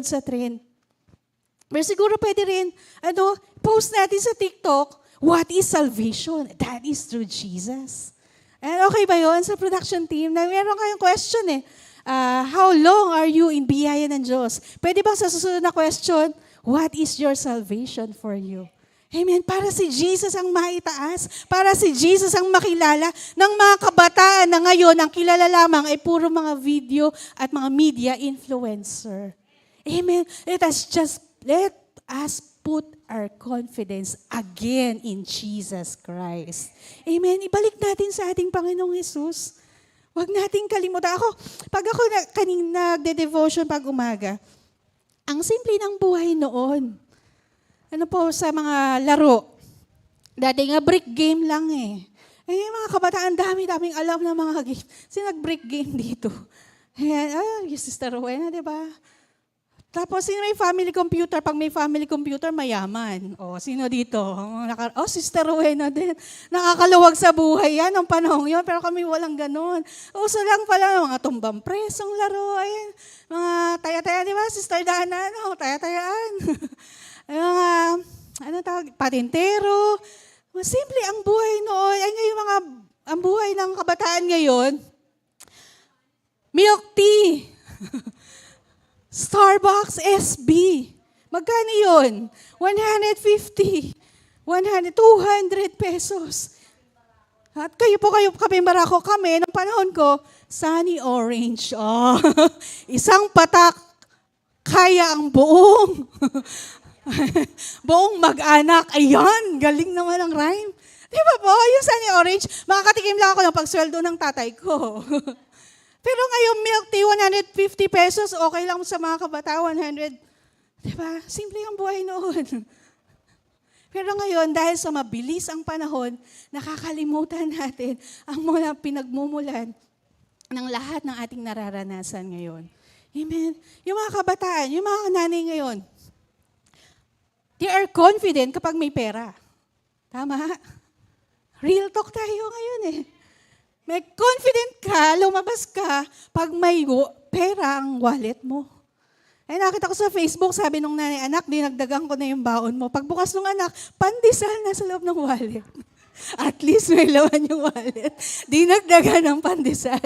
nanonood sa trend. Pero siguro pwede rin, post natin sa TikTok, what is salvation? That is through Jesus. And okay ba yun sa production team? Na meron kayong question how long are you in biyaya ng Diyos? Pwede ba sa susunod na question, what is your salvation for you? Amen. Para si Jesus ang maitaas. Para si Jesus ang makilala ng mga kabataan na ngayon, ang kilala lamang ay puro mga video at mga media influencer. Amen. Let us put our confidence again in Jesus Christ. Amen. Ibalik natin sa ating Panginoong Jesus. Huwag nating kalimutan. Pag ako kanina nagde-devotion pag umaga, ang simple ng buhay noon. Sa mga laro. Dati nga brick game lang mga kabataan, daming alam na mga game. Sino nag-brick game dito? Ayan, yung Sister Rowena, di ba? Tapos, sino may family computer? Pag may family computer, mayaman. Sino dito? Sister Rowena din. Nakakaluwag sa buhay yan, ng panahon yun. Pero kami walang ganun. Uso lang pala, mga tumbang presong laro. Ayan, mga taya-taya, di ba? Sister Dana, taya-tayaan. Patintero. Simple ang buhay noon. Ay ngayon ang buhay ng kabataan ngayon, milk tea. Starbucks SB. Magkano yun? 150. 200 pesos. At kami Barako, kami, nung panahon ko, Sunny Orange. Isang patak, kaya ang buong. Buong mag-anak. Ayan, galing naman ang rhyme. Di ba po, yung Sunny Orange, makakatikim lang ako ng pagsweldo ng tatay ko. Pero ngayon, milk tea, 150 pesos, okay lang sa mga kabata, 100. Di ba? Simple ang buhay noon. Pero ngayon, dahil sa mabilis ang panahon, nakakalimutan natin ang mga pinagmumulan ng lahat ng ating nararanasan ngayon. Amen? Yung mga kabataan, yung mga nanay ngayon, they are confident kapag may pera. Tama? Real talk tayo ngayon May confident ka, lumabas ka, pag may pera ang wallet mo. Ay, nakita ko sa Facebook, sabi nung nanay, anak, dinagdagan ko na yung baon mo. Pagbukas ng anak, pandesal na sa loob ng wallet. At least may laman yung wallet. Dinagdagan ng pandesal.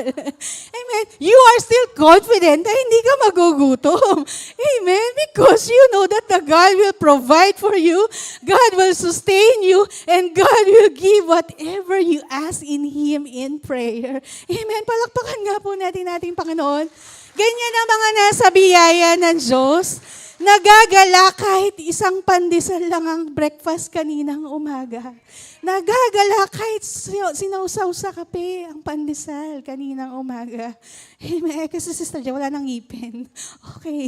Amen. You are still confident na hindi ka magugutom. Amen. Because you know that the God will provide for you, God will sustain you, and God will give whatever you ask in Him in prayer. Amen. Palakpakan nga po natin ating Panginoon. Ganyan ang mga nasa biyaya ng Diyos. Nagagala kahit isang pandesal lang ang breakfast kaninang umaga. Nagagala kahit sinausaw sa kape ang pandesal kaninang umaga. Kasi Sister Jo, wala nang ngipin. Okay.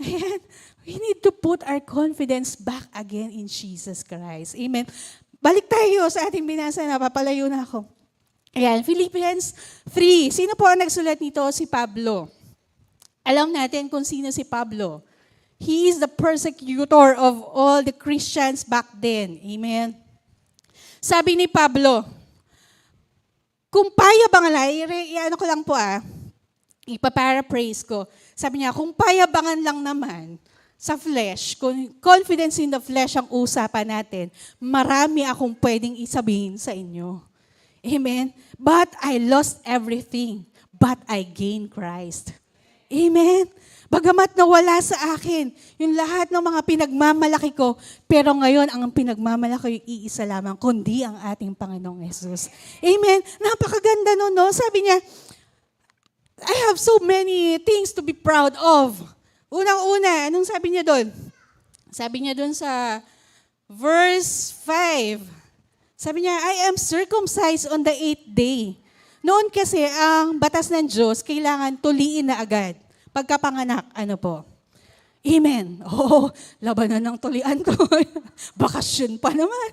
Ayan. We need to put our confidence back again in Jesus Christ. Amen. Balik tayo sa ating binasa, napapalayo na ako. Ayan, Philippians 3. Sino po ang nagsulat nito? Si Pablo. Alam natin kung sino si Pablo. He is the persecutor of all the Christians back then. Amen. Sabi ni Pablo, kung payabangan, ko lang po ipaparaphrase ko. Sabi niya, kung payabangan lang naman sa flesh, kung confidence in the flesh ang usapan natin, marami akong pwedeng isabihin sa inyo. Amen. But I lost everything, but I gained Christ. Amen. Bagamat nawala sa akin yung lahat ng mga pinagmamalaki ko, pero ngayon ang pinagmamalaki ko yung iisa lamang, kundi ang ating Panginoong Jesus. Amen. Napakaganda nun, no? Sabi niya, I have so many things to be proud of. Unang-una, anong sabi niya doon? Sabi niya doon sa verse 5. Sabi niya, I am circumcised on the 8th day. Noon kasi, ang batas ng Diyos, kailangan tuliin na agad. Pagkapanganak, Amen. Labanan ng tulian ko. Bakasyon pa naman.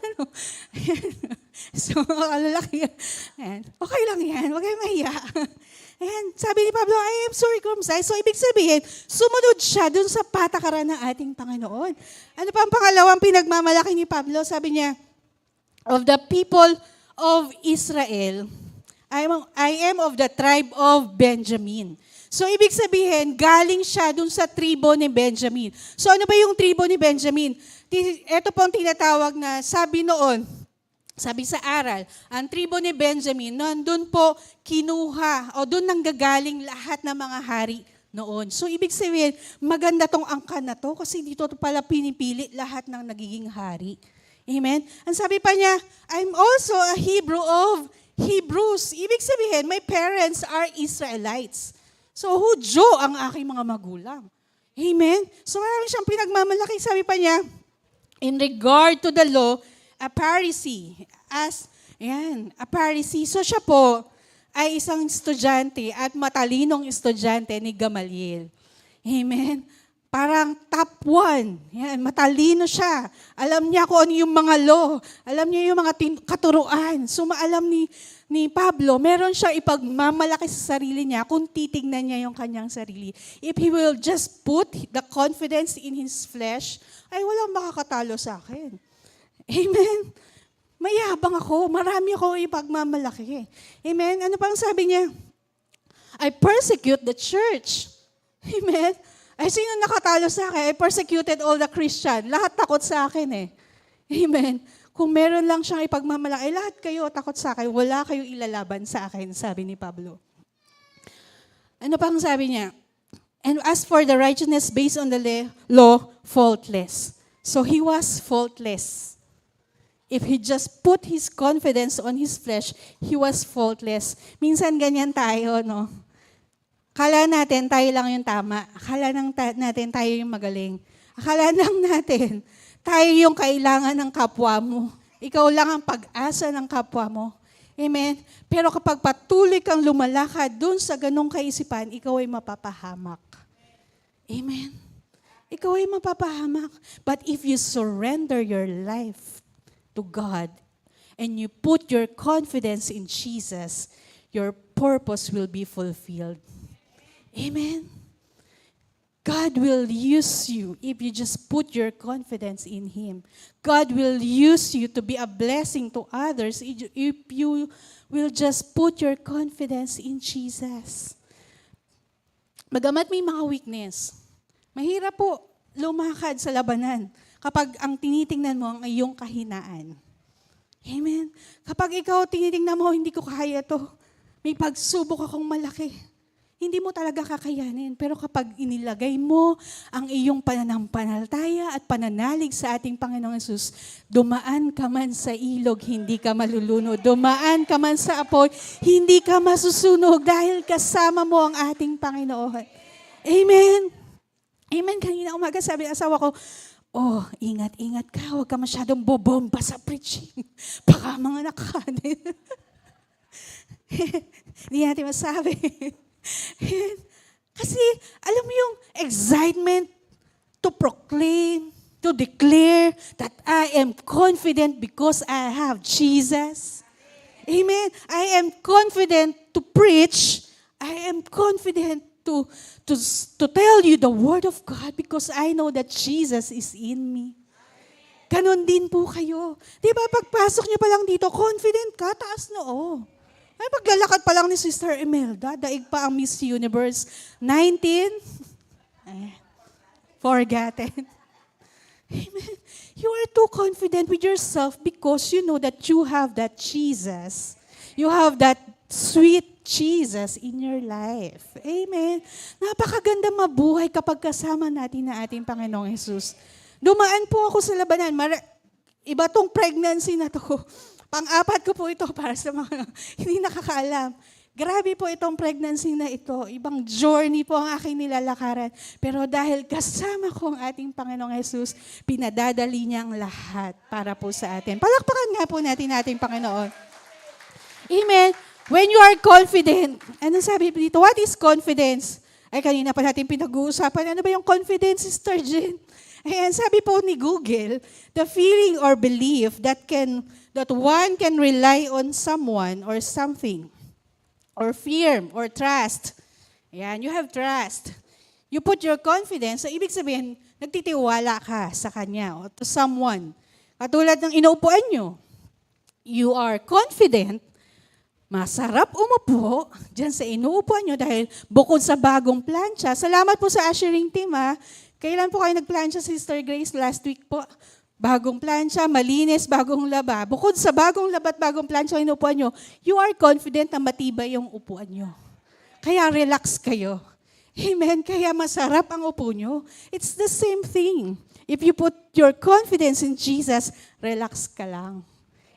So, kalalaki. Okay lang yan. Huwag kayong mahiya. Sabi ni Pablo, I am circumcised. So, ibig sabihin, sumunod siya dun sa patakaran ng ating Panginoon. Ano pa ang pangalawang pinagmamalaki ni Pablo? Sabi niya, of the people of Israel, I am of the tribe of Benjamin. So, ibig sabihin, galing siya dun sa tribo ni Benjamin. So, ano ba yung tribo ni Benjamin? Ito po ang tinatawag na sabi noon, sabi sa aral, ang tribo ni Benjamin, nandun po kinuha o doon nanggagaling lahat ng mga hari noon. So, ibig sabihin, maganda tong angkan na to kasi dito pala pinipili lahat ng nagiging hari. Amen? Ang sabi pa niya, I'm also a Hebrew of Hebrews. Ibig sabihin, my parents are Israelites. So, Hudyo ang aking mga magulang. Amen? So, marami siyang pinagmamalaki. Sabi pa niya, in regard to the law, a Pharisee. A Pharisee. So, siya po ay isang estudyante at matalinong estudyante ni Gamaliel. Amen? Parang top 1. Yan, matalino siya. Alam niya kung ano yung mga law. Alam niya yung mga katuruan. So, maalam ni Pablo, meron siya ipagmamalaki sa sarili niya kung titignan niya yung kanyang sarili. If he will just put the confidence in his flesh, ay walang makakatalo sa akin. Amen? Mayabang ako. Marami ako ipagmamalaki. Amen? Ano pang sabi niya? I persecute the church. Amen? Ay, sino nakatalo sa akin? I persecuted all the Christian. Lahat takot sa akin eh. Amen? Kung meron lang siyang ipagmamalaki, lahat kayo takot sa akin. Wala kayong ilalaban sa akin, sabi ni Pablo. Ano pang sabi niya? And as for the righteousness based on the law, faultless. So he was faultless. If he just put his confidence on his flesh, he was faultless. Minsan ganyan tayo, no? Akala natin tayo lang yung tama. Akala natin tayo yung magaling. Akala lang natin tayo yung kailangan ng kapwa mo. Ikaw lang ang pag-asa ng kapwa mo. Amen? Pero kapag patuloy kang lumalakad dun sa ganong kaisipan, ikaw ay mapapahamak. Amen? Ikaw ay mapapahamak. But if you surrender your life to God and you put your confidence in Jesus, your purpose will be fulfilled. Amen? God will use you if you just put your confidence in Him. God will use you to be a blessing to others if you will just put your confidence in Jesus. Bagamat may mga weakness, mahirap po lumakad sa labanan kapag ang tinitingnan mo ang iyong kahinaan. Amen? Kapag ikaw tinitingnan mo, hindi ko kaya to. May pagsubok akong malaki. Hindi mo talaga kakayanin. Pero kapag inilagay mo ang iyong pananampalataya at pananalig sa ating Panginoong Hesus, dumaan ka man sa ilog, hindi ka malulunod. Dumaan ka man sa apoy, hindi ka masusunog dahil kasama mo ang ating Panginoon. Amen. Amen. Kanina umaga sabi ng asawa ko, oh, ingat-ingat ka. Huwag ka masyadong bobomba sa preaching. Baka mga nakanin. Hindi natin masabi. Kasi, alam mo yung excitement to proclaim, to declare that I am confident because I have Jesus. Amen. I am confident to preach. I am confident to tell you the word of God because I know that Jesus is in me. Ganon din po kayo. Di ba, pagpasok niyo pa lang dito, confident ka, taas noo. Ay, paglalakad pa lang ni Sister Imelda, daig pa ang Miss Universe 19. Forgotten. Amen. You are too confident with yourself because you know that you have that Jesus. You have that sweet Jesus in your life. Amen. Napakaganda mabuhay kapag kasama natin na ating Panginoong Hesus. Dumaan po ako sa labanan. Iba tong pregnancy na to. Pang-apat ko po ito para sa mga hindi nakakaalam. Grabe po itong pregnancy na ito. Ibang journey po ang aking nilalakaran. Pero dahil kasama ko ang ating Panginoong Hesus, pinadadali niya ang lahat para po sa atin. Palakpakan nga po natin ating Panginoon. Amen. When you are confident, ano sabi dito? What is confidence? Ay, kanina pa natin pinag-uusapan. Ano ba yung confidence, Sister Jen? Ayan, sabi po ni Google, the feeling or belief that one can rely on someone or something, or fear, or trust. Ayan, you have trust. You put your confidence, so ibig sabihin, nagtitiwala ka sa kanya or to someone. Katulad ng inuupuan nyo, you are confident, Masarap umupo dyan sa inuupuan nyo dahil bukod sa bagong plancha, salamat po sa ushering team ha. Kailan po kayo nagplancha, Sister Grace? Last week po. Bagong plancha, malinis, bagong laba. Bukod sa bagong laba at bagong plancha ang inuupuan nyo, you are confident na matibay yung upuan nyo. Kaya relax kayo. Amen? Kaya masarap ang upo nyo. It's the same thing. If you put your confidence in Jesus, relax ka lang.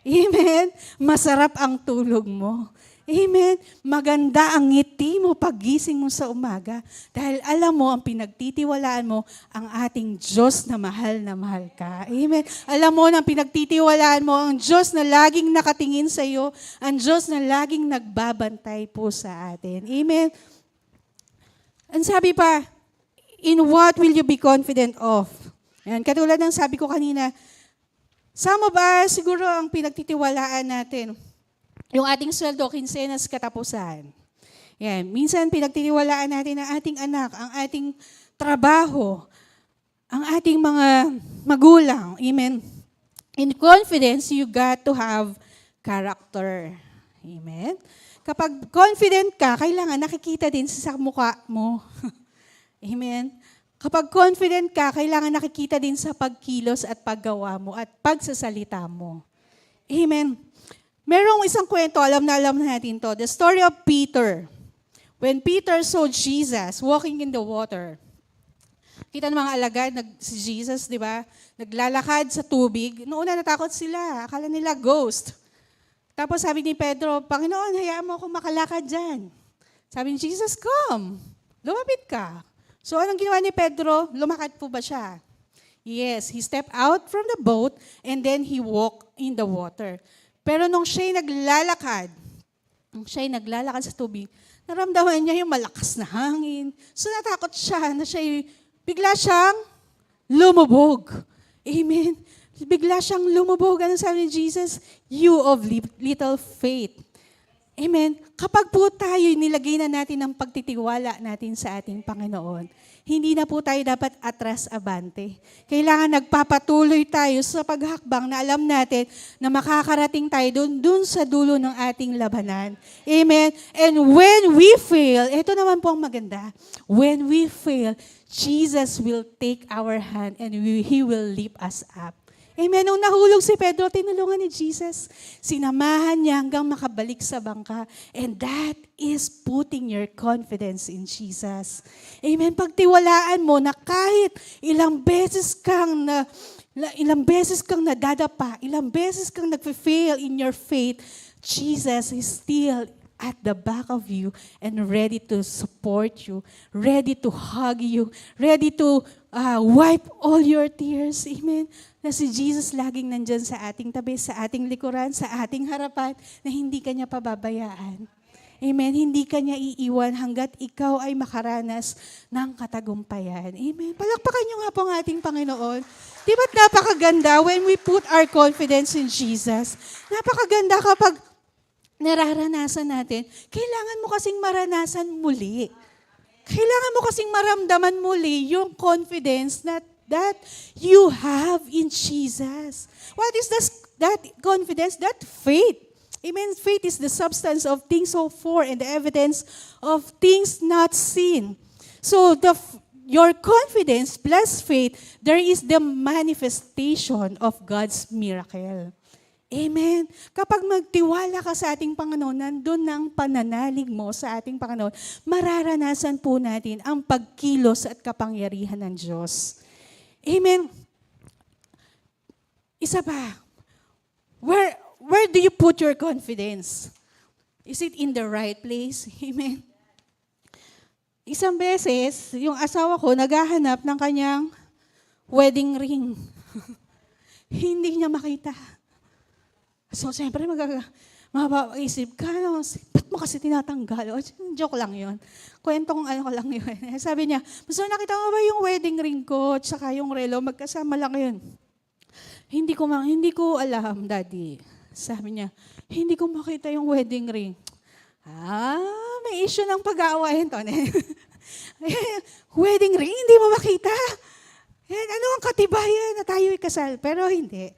Amen? Masarap ang tulog mo. Amen? Maganda ang ngiti mo paggising mo sa umaga. Dahil alam mo, ang pinagtitiwalaan mo, ang ating Diyos na mahal ka. Amen? Alam mo na pinagtitiwalaan mo, ang Diyos na laging nakatingin sa iyo, ang Diyos na laging nagbabantay po sa atin. Amen? Ang sabi pa, in what will you be confident of? Yan, katulad ng sabi ko kanina, some of us, siguro ang pinagtitiwalaan natin, yung ating sweldo, kinsenas, katapusan. Yan. Minsan pinagtitiwalaan natin ang ating anak, ang ating trabaho, ang ating mga magulang. Amen. In confidence, you got to have character. Amen. Kapag confident ka, kailangan nakikita din sa mukha mo. Amen. Kapag confident ka, kailangan nakikita din sa pagkilos at paggawa mo at pagsasalita mo. Amen. Merong isang kwento, alam na natin to. The story of Peter. When Peter saw Jesus walking in the water, kita ng mga alagad, si Jesus, di ba? Naglalakad sa tubig. Noon na natakot sila. Akala nila ghost. Tapos sabi ni Pedro, Panginoon, hayaan mo akong makalakad dyan. Sabi ni Jesus, come. Lumapit ka. So anong ginawa ni Pedro? Lumakad po ba siya? Yes, he stepped out from the boat and then he walked in the water. Pero nung siya'y naglalakad sa tubig, naramdaman niya yung malakas na hangin. So natakot siya na bigla siyang lumubog. Amen. Bigla siyang lumubog. Ano sabi ni Jesus? You of little faith. Amen. Kapag po tayo nilagay na natin ang pagtitiwala natin sa ating Panginoon, hindi na po tayo dapat atras abante. Kailangan nagpapatuloy tayo sa paghakbang na alam natin na makakarating tayo dun sa dulo ng ating labanan. Amen. And when we fail, ito naman po ang maganda. When we fail, Jesus will take our hand and He will lift us up. Amen. Nung nahulog si Pedro, tinulungan ni Jesus. Sinamahan niya hanggang makabalik sa bangka. And that is putting your confidence in Jesus. Amen. Pagtiwalaan mo na kahit ilang beses kang nadadapa, ilang beses kang nag-fail in your faith, Jesus is still at the back of you and ready to support you, ready to hug you, ready to wipe all your tears. Amen. Na si Jesus laging nandyan sa ating tabi, sa ating likuran, sa ating harapan, na hindi ka niya pababayaan. Amen. Hindi ka niya iiwan hanggat ikaw ay makaranas ng katagumpayan. Amen. Palakpakan niyo nga po ang ating Panginoon. Di ba't napakaganda when we put our confidence in Jesus? Napakaganda kapag nararanasan natin. Kailangan mo kasing maranasan muli. Kailangan mo kasing maramdaman muli yung confidence that you have in Jesus. What is that confidence? That faith. Amen. Faith is the substance of things hoped for and the evidence of things not seen. So your confidence plus faith, there is the manifestation of God's miracle. Amen. Kapag magtiwala ka sa ating Panginoon, nandun na ang pananalig mo sa ating Panginoon, mararanasan po natin ang pagkilos at kapangyarihan ng Diyos. Amen. Isa pa, where do you put your confidence? Is it in the right place? Amen. Isang beses, yung asawa ko naghahanap ng kanyang wedding ring. Hindi niya makita. So, siyempre, mapapaisip ka, ba't mo kasi tinatanggal? O, joke lang yun. Kwentong ko lang yun. Sabi niya, so nakita mo ba yung wedding ring ko at saka yung relo, magkasama lang yun. Hindi ko alam, Daddy. Sabi niya, hindi ko makita yung wedding ring. May issue ng pag-aawayan to. Wedding ring, hindi mo makita. Ano ang katibayan na tayo'y kasal? Pero hindi.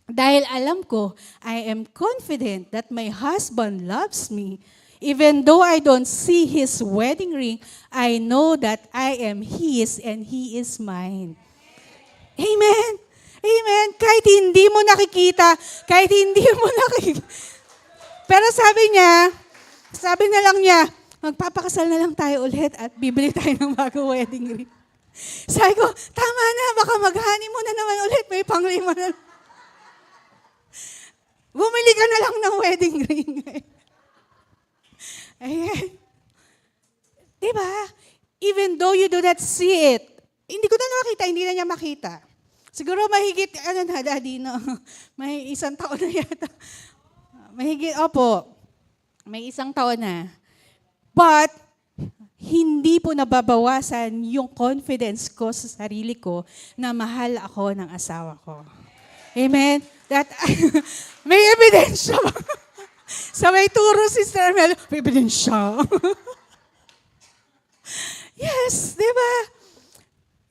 Dahil alam ko, I am confident that my husband loves me. Even though I don't see his wedding ring, I know that I am his and he is mine. Amen. Amen. Kahit hindi mo nakikita, kahit hindi mo nakikita. Pero sabi na lang niya, magpapakasal na lang tayo ulit at bibili tayo ng bagong wedding ring. Sabi ko, tama na, baka mag-honeymoon na naman ulit, may panglima na. Bumili ka na lang ng wedding ring. Ayan. Diba? Even though you do not see it, hindi ko na nakita, hindi na niya makita. Siguro mahigit, daddy, no? May 1 taon na yata. Mahigit, opo. May 1 taon na. But, hindi po nababawasan yung confidence ko sa sarili ko na mahal ako ng asawa ko. Amen? That, may ebidensya ba? Sa may turo, Sister Mel, may ebidensya. Yes, di ba?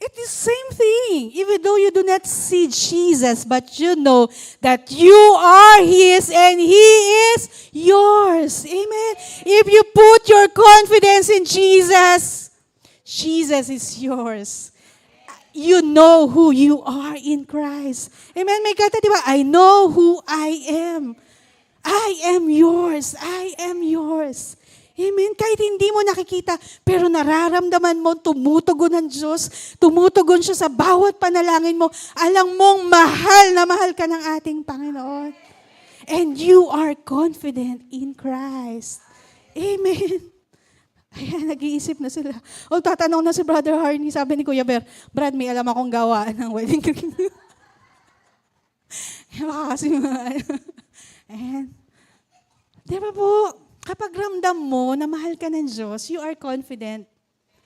It is same thing. Even though you do not see Jesus, but you know that you are His and He is yours. Amen. If you put your confidence in Jesus, Jesus is yours. You know who you are in Christ. Amen. May kata, di ba? I know who I am. I am yours. I am yours. Amen. Kahit hindi mo nakikita, pero nararamdaman mo, tumutugon ng Diyos, tumutugon siya sa bawat panalangin mo. Alam mong mahal ka ng ating Panginoon. And you are confident in Christ. Amen. Ayan, nag-iisip na sila. O, tatanong na si Brother Harney, sabi ni Kuya Ber, Brad, may alam akong gawaan ng wedding ring. Baka kasi ayan. Di ba po? Kapag ramdam mo na mahal ka ng Diyos, you are confident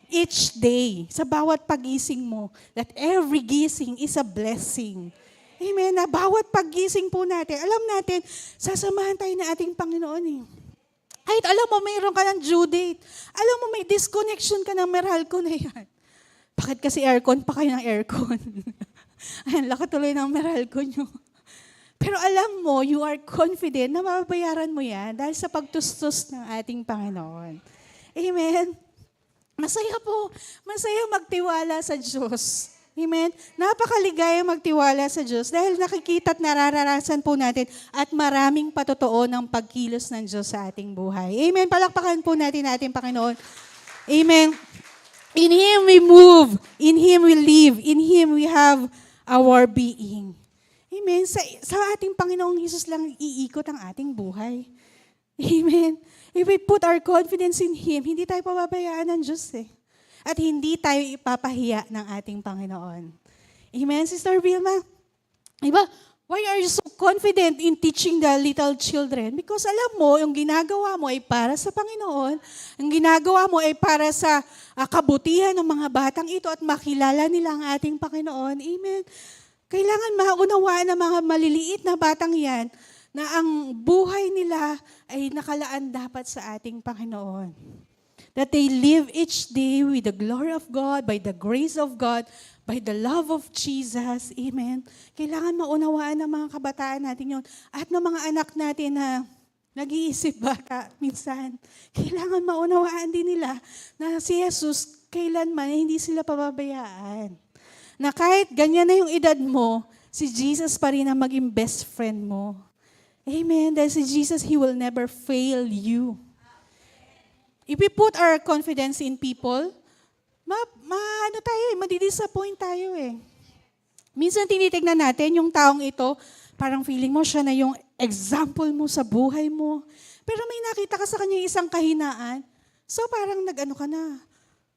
each day, sa bawat pagising mo, that every gising is a blessing. Amen. Na bawat pagising po natin, alam natin, sasamahan tayo ng ating Panginoon eh. Kahit alam mo, mayroon ka ng due date. Alam mo, may disconnection ka ng Meralco na yan. Bakit kasi aircon pa kayo ng aircon? Ayan, laki tuloy ng Meralco nyo. Pero alam mo, you are confident na mababayaran mo yan dahil sa pagtustos ng ating Panginoon. Amen? Masaya po. Masaya magtiwala sa Diyos. Amen? Napakaligaya magtiwala sa Diyos dahil nakikita at nararanasan po natin at maraming patotoo ng pagkilos ng Diyos sa ating buhay. Amen? Palakpakan po natin ating Panginoon. Amen? In Him we move. In Him we live. In Him we have our being. Amen. Sa ating Panginoong Hesus lang iikot ang ating buhay. Amen. If we put our confidence in Him, hindi tayo pababayaan ng Diyos eh. At hindi tayo ipapahiya ng ating Panginoon. Amen, Sister Vilma? Diba? Why are you so confident in teaching the little children? Because alam mo, yung ginagawa mo ay para sa Panginoon. Ang ginagawa mo ay para sa kabutihan ng mga batang ito at makilala nila ang ating Panginoon. Amen. Kailangan maunawaan ng mga maliliit na batang yan na ang buhay nila ay nakalaan dapat sa ating Panginoon. That they live each day with the glory of God, by the grace of God, by the love of Jesus. Amen. Kailangan maunawaan ng mga kabataan natin yun at ng mga anak natin na nag-iisip bata minsan. Kailangan maunawaan din nila na si Jesus kailanman hindi sila pababayaan. Na kahit ganyan na yung edad mo, si Jesus pa rin ang maging best friend mo. Amen. Dahil si Jesus, He will never fail you. If we put our confidence in people, madidisappoint tayo eh. Minsan tinitignan natin yung taong ito, parang feeling mo siya na yung example mo sa buhay mo. Pero may nakita ka sa kanya isang kahinaan, so parang nag-ano ka na.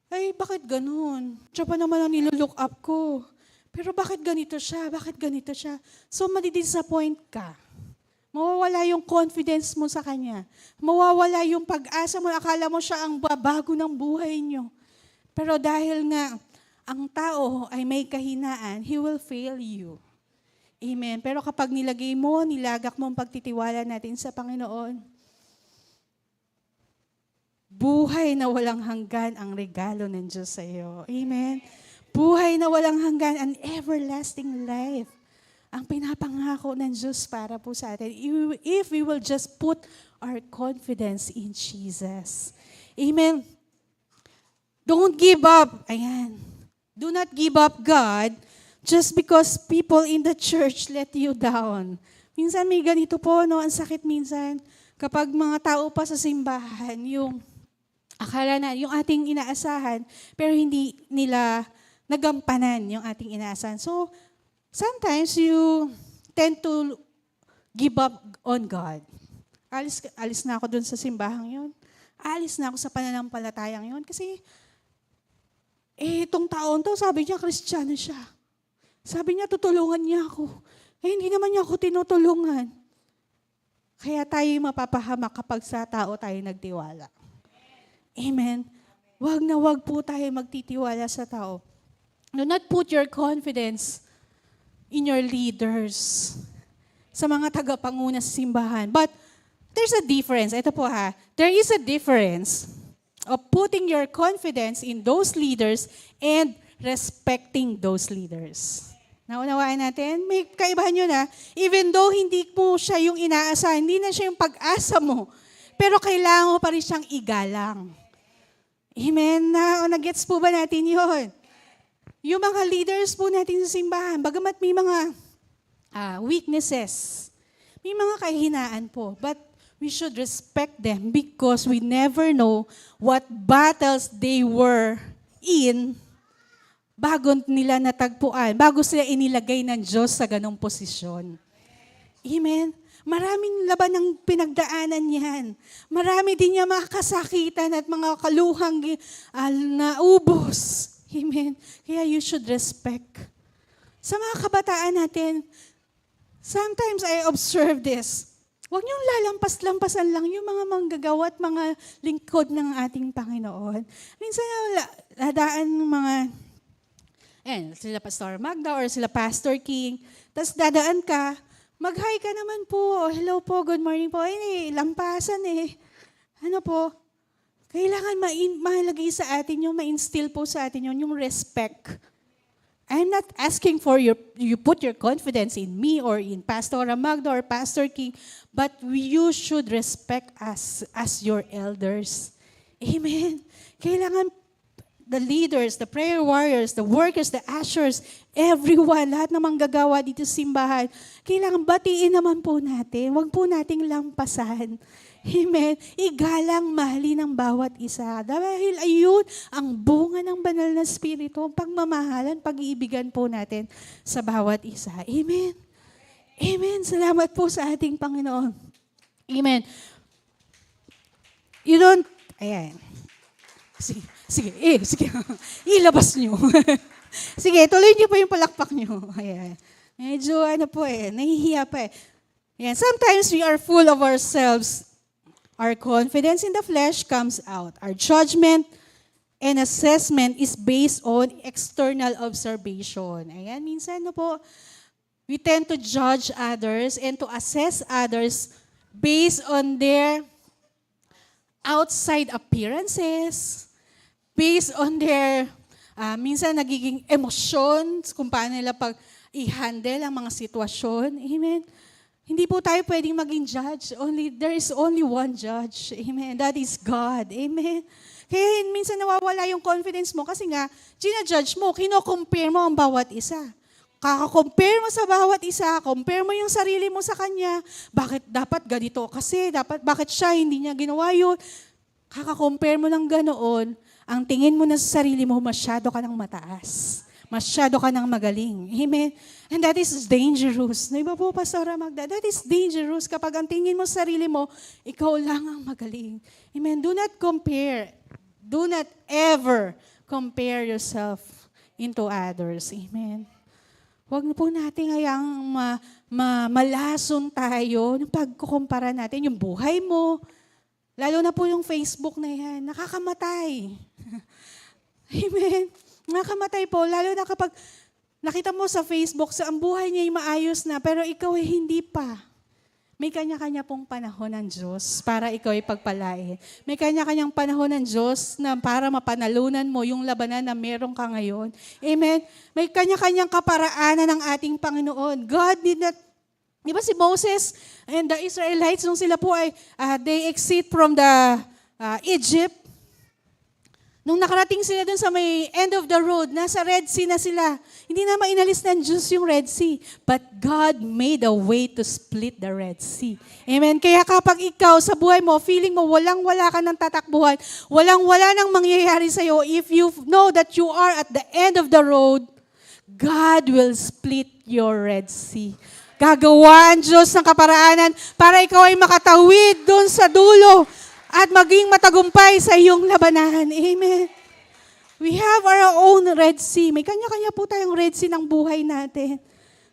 Ay, bakit ganun? Siya pa naman ang nilook up ko. Pero bakit ganito siya? Bakit ganito siya? So, madidisappoint ka. Mawawala yung confidence mo sa kanya. Mawawala yung pag-asa mo. Akala mo siya ang babago ng buhay niyo. Pero dahil nga, ang tao ay may kahinaan, he will fail you. Amen. Pero kapag nilagay mo, nilagak mo ang pagtitiwala natin sa Panginoon, buhay na walang hanggan ang regalo ng Diyos sa iyo. Amen. Buhay na walang hanggan, an everlasting life ang pinapangako ng Diyos para po sa atin. If we will just put our confidence in Jesus. Amen. Don't give up. Ayan. Do not give up God just because people in the church let you down. Minsan may ganito po, no? Ang sakit minsan kapag mga tao pa sa simbahan, yung akala na, yung ating inaasahan, pero hindi nila nagampanan yung ating inaasahan. So, sometimes you tend to give up on God. Alis na ako dun sa simbahang yun. Alis na ako sa pananampalatayang yun. Kasi, itong taon to, sabi niya, Kristiyano siya. Sabi niya, tutulungan niya ako. Hindi naman niya ako tinutulungan. Kaya tayo mapapahamak kapag sa tao tayo nagtiwala. Amen. Wag na wag po tayo magtitiwala sa tao. Do not put your confidence in your leaders, sa mga tagapanguna sa simbahan. But there's a difference. Ito po ha. There is a difference of putting your confidence in those leaders and respecting those leaders. Naunawaan natin? May kaibahan yun ha. Even though hindi po siya yung inaasahan, hindi na siya yung pag-asa mo, pero kailangan mo pa rin siyang igalang. Amen? Nag-gets po ba natin yun? Yung mga leaders po natin sa simbahan, bagamat may mga weaknesses, may mga kahinaan po, but we should respect them because we never know what battles they were in bago nila natagpuan, bago sila inilagay ng Diyos sa ganong posisyon. Amen? Maraming laban ng pinagdaanan yan. Marami din niya mga kasakitan at mga kaluhang naubos. Amen? Kaya you should respect. Sa mga kabataan natin, sometimes I observe this. Huwag niyong lalampas-lampasan lang yung mga manggagawa at mga lingkod ng ating Panginoon. Minsan dadaan mga sila Pastor Magda or sila Pastor King, tapos dadaan ka, mag-hi ka naman po, hello po, good morning po, lampasan Ano po, kailangan malagay sa atin yung, ma-instill po sa atin yung respect. I'm not asking for you put your confidence in me or in Pastor Magda or Pastor King, but you should respect us as your elders. Amen. Kailangan the leaders, the prayer warriors, the workers, the ushers, everyone, lahat ng manggagawa dito sa simbahan, kailangan batiin naman po natin. Huwag po nating lampasan. Amen. Igalang, mahalin ang bawat isa. Dahil ayun ang bunga ng banal na Espiritu, ang pagmamahalan, pag-iibigan po natin sa bawat isa. Amen. Amen. Salamat po sa ating Panginoon. Amen. Ayan. Sige. Ilabas nyo. Sige, tuloy nyo pa yung palakpak nyo. Ayan. Medyo nahihiya pa Ayan. Sometimes we are full of ourselves. Our confidence in the flesh comes out. Our judgment and assessment is based on external observation. Ayan, minsan we tend to judge others and to assess others based on their outside appearances, based on their, minsan nagiging emosyon, kung paano nila i-handle ang mga sitwasyon. Amen. Hindi po tayo pwedeng maging judge. There is only one judge. Amen. That is God. Amen. Kaya minsan nawawala yung confidence mo kasi nga, gina-judge mo, kino-compare mo ang bawat isa. Kaka-compare mo sa bawat isa, compare mo yung sarili mo sa kanya. Bakit dapat ganito? Kasi bakit siya hindi niya ginawa yun? Kaka-compare mo ng ganoon, ang tingin mo na sa sarili mo, masyado ka ng mataas. Masyado ka ng magaling. Amen? And that is dangerous. Diba po, Pastora Magda? That is dangerous kapag ang tingin mo sa sarili mo, ikaw lang ang magaling. Amen? Do not compare. Do not ever compare yourself into others. Amen? Huwag na po natin hayang malason tayo ng pagkukumpara natin yung buhay mo. Lalo na po yung Facebook na yan. Nakakamatay. Amen? Nakakamatay po. Lalo na kapag nakita mo sa Facebook, ang buhay niya ay maayos na, pero ikaw ay hindi pa. May kanya-kanya pong panahon ng Diyos para ikaw ay pagpalain. May kanya-kanyang panahon ng Diyos na para mapanalunan mo yung labanan na meron ka ngayon. Amen? May kanya-kanyang kaparaanan ng ating Panginoon. God did not, di ba si Moses and the Israelites, nung sila po ay, they exit from the Egypt, nung nakarating sila dun sa may end of the road, nasa Red Sea na sila. Hindi na mainalis ng Diyos yung Red Sea. But God made a way to split the Red Sea. Amen? Kaya kapag ikaw sa buhay mo, feeling mo walang-wala ka ng tatakbuhan, walang-wala nang mangyayari sa'yo, if you know that you are at the end of the road, God will split your Red Sea. Gagawa ang Diyos ng kaparaanan para ikaw ay makatawid doon sa dulo at maging matagumpay sa iyong labanan. Amen. We have our own Red Sea. May kanya-kanya po tayong Red Sea ng buhay natin.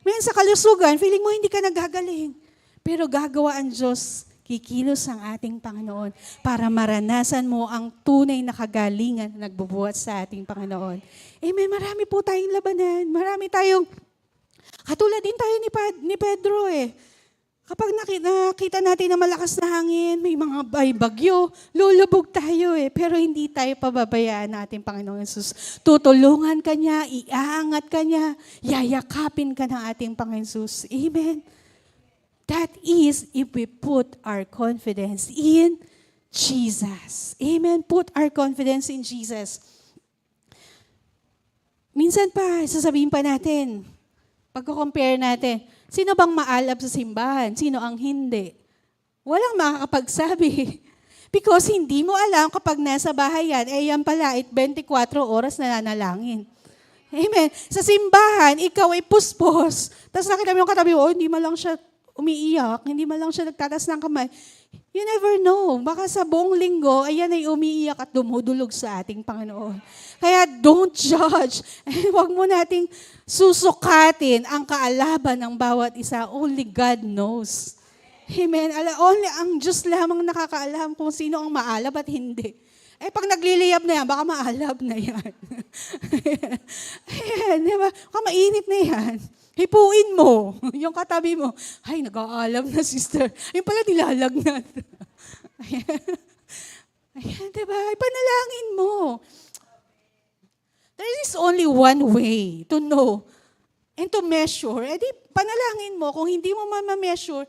Ngayon sa kalusugan, feeling mo hindi ka nagagaling. Pero gagawa ang Diyos, kikilos ang ating Panginoon para maranasan mo ang tunay na kagalingan na nagbubuhat sa ating Panginoon. Amen. Marami po tayong labanan. Marami tayong, katulad din tayo ni Pedro eh. Kapag nakita natin na malakas na hangin, may mga bagyo, lulubog tayo eh. Pero hindi tayo pababayaan natin, Panginoon Jesus. Tutulungan ka niya, iaangat ka niya, yayakapin ka ng ating Panginoon Jesus. Amen. That is if we put our confidence in Jesus. Amen. Put our confidence in Jesus. Minsan pa, sasabihin pa natin, pagko-compare natin, sino bang maalab sa simbahan? Sino ang hindi? Walang makakapagsabi. Because hindi mo alam kapag nasa bahay yan, yan pala, 24 oras na nanalangin. Amen. Sa simbahan, ikaw ay puspos. Tapos nakita mo yung katabi mo, hindi man lang siya umiiyak, hindi man lang siya nagtatas ng kamay. You never know. Baka sa buong linggo, ayan ay umiiyak at dumudulog sa ating Panginoon. Kaya don't judge. Huwag mo nating susukatin ang kaalaban ng bawat isa. Only God knows. Amen. Only ang Diyos lamang nakakaalam kung sino ang maalab at hindi. Pag nagliliyab na yan, baka maalab na yan. Ayan, di ba? Baka mainit na yan. Hipuin mo. Yung katabi mo, ay, nag-aalam na, sister. Yung pala, nilalagnat. Ayan, di ba? Ipanalangin mo. There is only one way to know and to measure. Di, panalangin mo. Kung hindi mo ma-measure,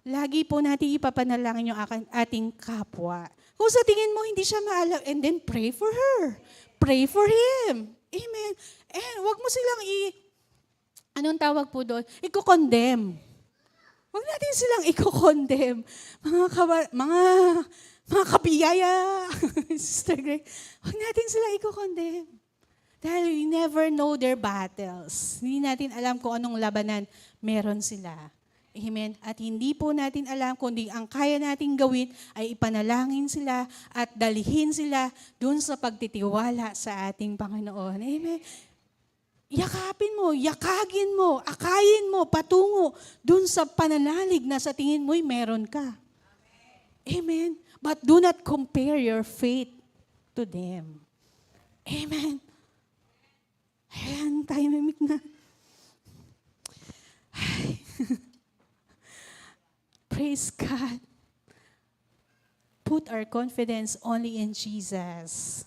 lagi po natin ipapanalangin yung ating kapwa. Kung sa tingin mo, hindi siya maalam, and then pray for her. Pray for him. Amen. And wag mo silang anong tawag po doon? Iko-condemn. Huwag natin silang iko-condemn. Mga kabiyaya, Sister Greg, huwag natin silang iko-condemn. Dahil we never know their battles. Hindi natin alam kung anong labanan meron sila. Amen. At hindi po natin alam kundi ang kaya nating gawin ay ipanalangin sila at dalhin sila dun sa pagtitiwala sa ating Panginoon. Amen. Yakapin mo, yakagin mo, akayin mo, patungo dun sa pananalig na sa tingin mo'y meron ka. Amen. But do not compare your faith to them. Amen. Ayan, tayo mimik na. Ay. Praise God. Put our confidence only in Jesus.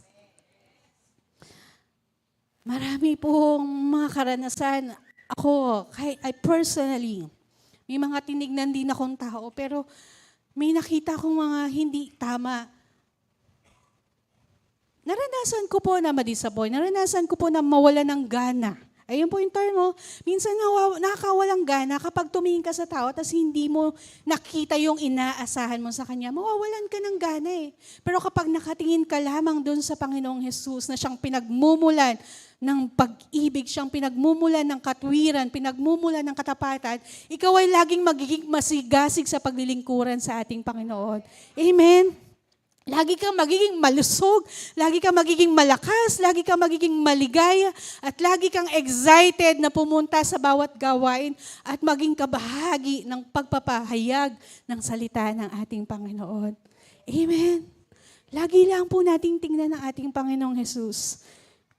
Marami pong mga karanasan. Ako, I personally, may mga tinignan din akong tao, pero may nakita akong mga hindi tama. Naranasan ko po na ma-disappoint. Naranasan ko po na mawala ng gana. Ayun po yung term mo. Minsan nakakawalang gana kapag tumingin ka sa tao tapos hindi mo nakita yung inaasahan mo sa kanya, mawawalan ka ng gana eh. Pero kapag nakatingin ka lamang doon sa Panginoong Jesus na siyang pinagmumulan ng pag-ibig, siyang pinagmumulan ng katwiran, pinagmumulan ng katapatan, ikaw ay laging magiging masigasig sa paglilingkuran sa ating Panginoon. Amen? Lagi kang magiging malusog, lagi kang magiging malakas, lagi kang magiging maligaya, at lagi kang excited na pumunta sa bawat gawain at maging kabahagi ng pagpapahayag ng salita ng ating Panginoon. Amen. Lagi lang po nating tingnan ang ating Panginoong Jesus.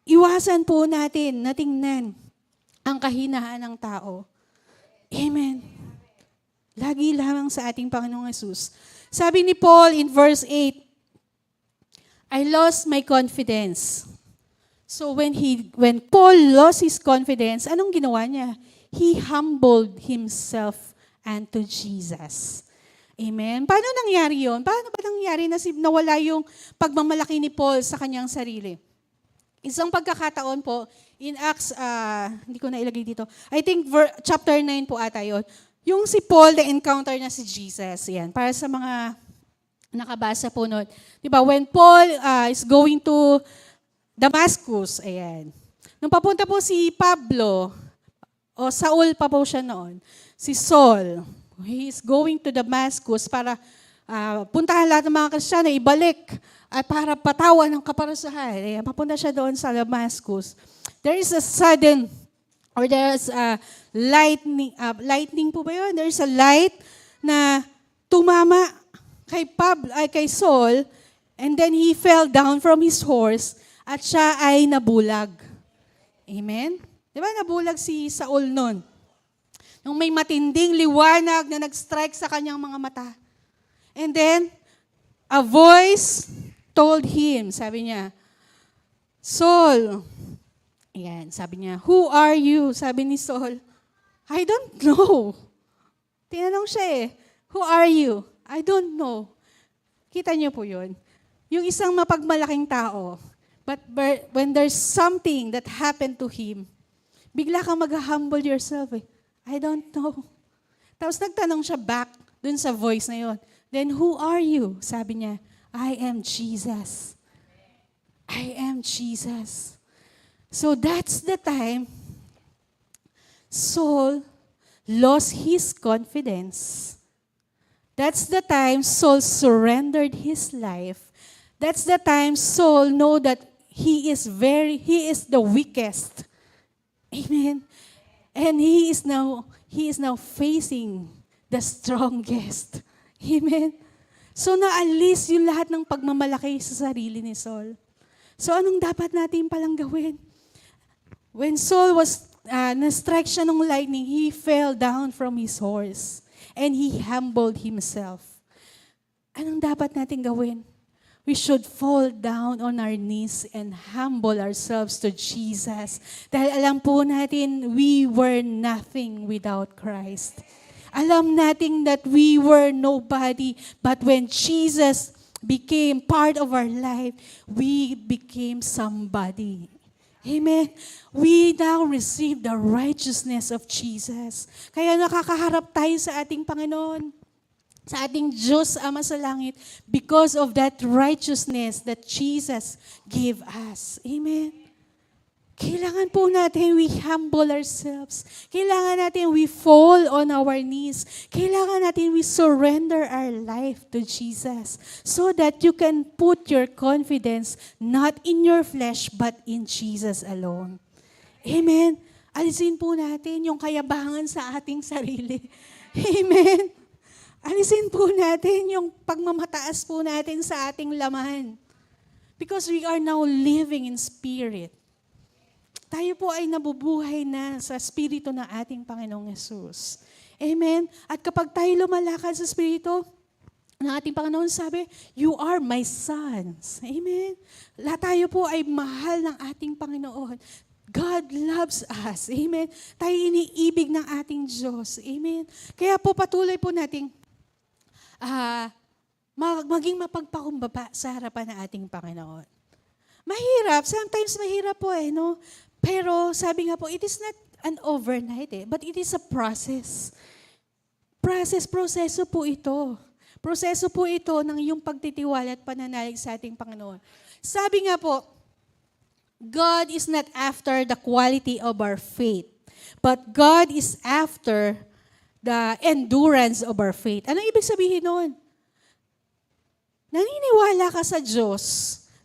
Iwasan po natin na tingnan ang kahinaan ng tao. Amen. Lagi lamang sa ating Panginoong Yesus. Sabi ni Paul in verse 8, I lost my confidence. So when Paul lost his confidence, anong ginawa niya? He humbled himself unto Jesus. Amen? Paano nangyari yun? Paano ba nangyari na nawala yung pagmamalaki ni Paul sa kanyang sarili? Isang pagkakataon po, in Acts, hindi ko na ilagay dito, I think chapter 9 po ata yun, yung si Paul na-encounter na si Jesus. Yan, para sa mga nakabasa po nun. Diba, when Paul is going to Damascus, ayan. Nung papunta po si Pablo, o Saul pa po siya noon, si Saul, he is going to Damascus para puntahan lahat ng mga Kristiyano, ibalik, at para patawan ng kaparusahan. Ayan, papunta siya doon sa Damascus. There is a sudden, or there's a lightning po ba yun? There's a light na tumama kay Saul, and then he fell down from his horse, at siya ay nabulag. Amen? Di ba nabulag si Saul nun? Nung may matinding liwanag na nag-strike sa kanyang mga mata. And then, a voice told him, sabi niya, Saul, ayan, sabi niya, who are you? Sabi ni Saul, I don't know. Tinanong siya who are you? I don't know. Kita niyo po yun. Yung isang mapagmalaking tao, but when there's something that happened to him, bigla kang mag-humble yourself I don't know. Tapos nagtanong siya back dun sa voice na yun. Then who are you? Sabi niya, I am Jesus. I am Jesus. So that's the time Saul lost his confidence. That's the time Saul surrendered his life. That's the time Saul know that he is the weakest. Amen. And he is now facing the strongest. Amen. So naalis yung lahat ng pagmamalaki sa sarili ni Saul. So anong dapat natin palang gawin? When Saul was na-strike siya ng lightning, he fell down from his horse. And he humbled himself. Anong dapat natin gawin? We should fall down on our knees and humble ourselves to Jesus. Dahil alam po natin, we were nothing without Christ. Alam natin that we were nobody, but when Jesus became part of our life, we became somebody. Amen. We now receive the righteousness of Jesus. Kaya nakakaharap tayo sa ating Panginoon, sa ating Diyos Ama sa langit, because of that righteousness that Jesus gave us. Amen. Kailangan po natin we humble ourselves. Kailangan natin we fall on our knees. Kailangan natin we surrender our life to Jesus so that you can put your confidence not in your flesh but in Jesus alone. Amen. Alisin po natin yung kayabangan sa ating sarili. Amen. Alisin po natin yung pagmamataas po natin sa ating laman. Because we are now living in spirit. Tayo po ay nabubuhay na sa Espiritu ng ating Panginoong Yesus. Amen? At kapag tayo lumalakad sa Espiritu ng ating Panginoon, sabi, you are my sons. Amen? Lahat tayo po ay mahal ng ating Panginoon. God loves us. Amen? Tayo iniibig ng ating Diyos. Amen? Kaya po patuloy po nating maging mapagpakumbaba sa harapan ng ating Panginoon. Mahirap. Sometimes mahirap po no? Pero sabi nga po, it is not an overnight but it is a process. Proseso po ito. Proseso po ito ng iyong pagtitiwala at pananalig sa ating Panginoon. Sabi nga po, God is not after the quality of our faith, but God is after the endurance of our faith. Ano ibig sabihin nun? Naniniwala ka sa Diyos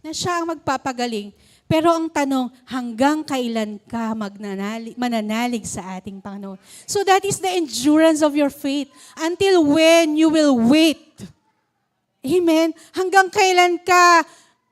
na siya ang magpapagaling. Pero ang tanong, hanggang kailan ka mananalig sa ating Panginoon? So that is the endurance of your faith. Until when you will wait. Amen? Hanggang kailan ka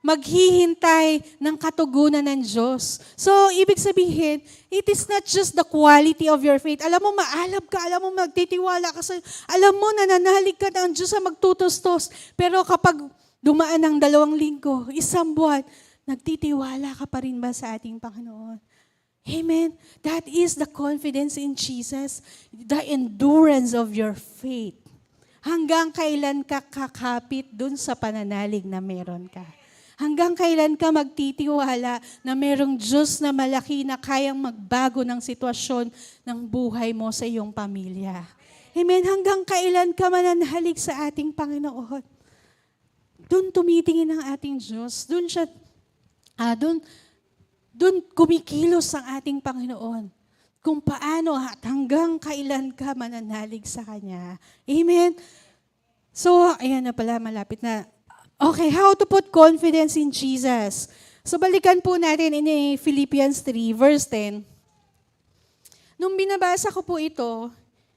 maghihintay ng katugunan ng Diyos. So, ibig sabihin, it is not just the quality of your faith. Alam mo, maalab ka, alam mo, magtitiwala ka sa, alam mo, nananalig ka ng Diyos sa magtutustos. Pero kapag dumaan ng 2 linggo, 1 buwan, nagtitiwala ka pa rin ba sa ating Panginoon? Amen. That is the confidence in Jesus, the endurance of your faith. Hanggang kailan ka kakapit dun sa pananalig na meron ka? Hanggang kailan ka magtitiwala na merong Diyos na malaki na kayang magbago ng sitwasyon ng buhay mo sa iyong pamilya? Amen. Hanggang kailan ka mananalig sa ating Panginoon? Doon tumitingin ang ating Diyos. Doon siya, doon kumikilos ang ating Panginoon. Kung paano at hanggang kailan ka mananalig sa Kanya. Amen. So, ayan na pala, malapit na. Okay, how to put confidence in Jesus. So, balikan po natin in Philippians 3, verse 10. Nung binabasa ko po ito,